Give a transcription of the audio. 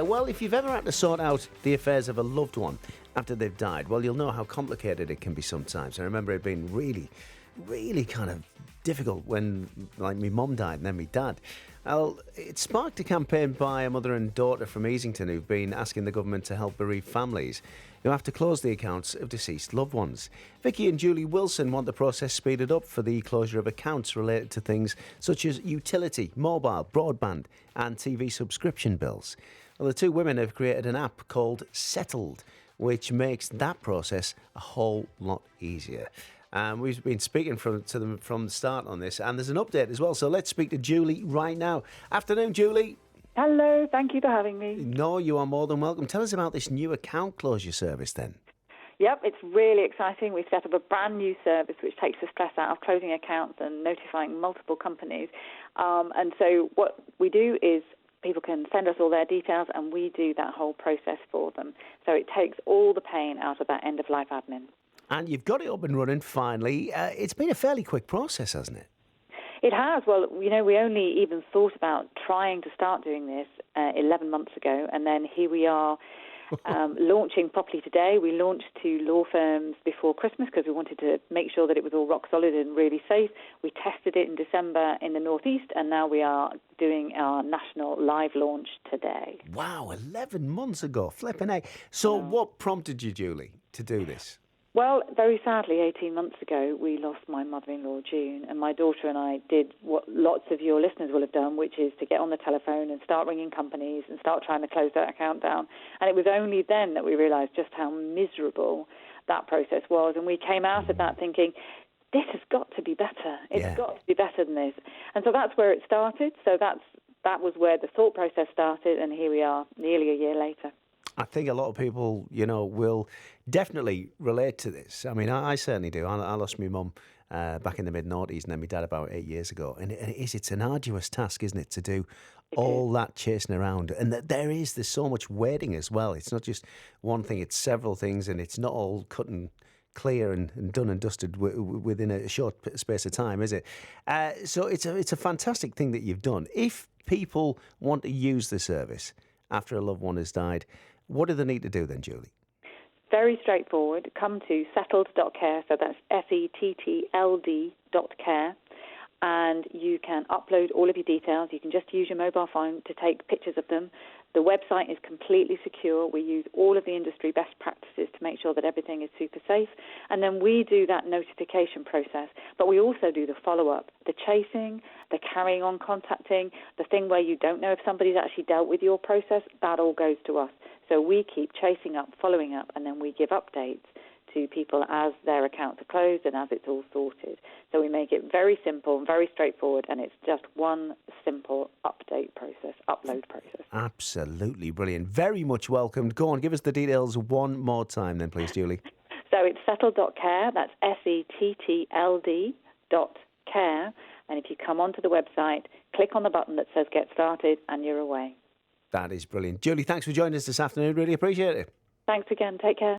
Well, if you've ever had to sort out the affairs of a loved one after they've died, well, you'll know how complicated it can be sometimes. I remember it being really kind of difficult when, like, my mum died and then my dad. Well, it sparked a campaign by a mother and daughter from Easington who've been asking the government to help bereaved families who have to close the accounts of deceased loved ones. Vicky and Julie Wilson want the process speeded up for the closure of accounts related to things such as utility, mobile, broadband and TV subscription bills. Well, the two women have created an app called Settled, which makes that process a whole lot easier. We've been speaking to them from the start on this, and there's an update as well. So let's speak to Julie right now. Afternoon, Julie. Hello, thank you for having me. No, you are more than welcome. Tell us about this new account closure service then. Yep, it's really exciting. We've set up a brand new service which takes the stress out of closing accounts and notifying multiple companies. And so what we do is people can send us all their details and we do that whole process for them. So it takes all the pain out of that end-of-life admin. And you've got it up and running finally. It's been a fairly quick process, hasn't it? It has. Well, we only even thought about trying to start doing this 11 months ago, and then here we are launching properly today. We launched to law firms before Christmas because we wanted to make sure that it was all rock solid and really safe. We tested it in December in the Northeast, and now we are doing our national live launch today. Wow, 11 months ago, flipping heck. So what prompted you, Julie, to do this? Well, very sadly, 18 months ago, we lost my mother-in-law, June, and my daughter and I did what lots of your listeners will have done, which is to get on the telephone and start ringing companies and start trying to close that account down. And it was only then that we realised just how miserable that process was. And we came out of that thinking, this has got to be better. It's got to be better than this. And so that's where it started. So that was where the thought process started, and here we are, nearly a year later. I think a lot of people, will definitely relate to this. I mean, I certainly do. I lost my mum back in the mid-noughties and then my dad about 8 years ago. And it's an arduous task, isn't it, to do all that chasing around. And there's so much waiting as well. It's not just one thing, it's several things, and it's not all cut and clear and done and dusted within a short space of time, is it? So it's a fantastic thing that you've done. If people want to use the service after a loved one has died, what do they need to do then, Julie? Very straightforward. Come to settled.care, so that's settled.care, and you can upload all of your details. You can just use your mobile phone to take pictures of them. The website is completely secure. We use all of the industry best practices to make sure that everything is super safe. And then we do that notification process. But we also do the follow-up, the chasing, the carrying on contacting, the thing where you don't know if somebody's actually dealt with your process. That all goes to us. So we keep chasing up, following up, and then we give updates to people as their accounts are closed and as it's all sorted. So we make it very simple, very straightforward, and it's just one simple upload process. Absolutely brilliant. Very much welcomed. Go on, give us the details one more time then, please, Julie. So it's settled.care, that's SETTLD.care, and if you come onto the website, click on the button that says Get Started, and you're away. That is brilliant. Julie, thanks for joining us this afternoon. Really appreciate it. Thanks again. Take care.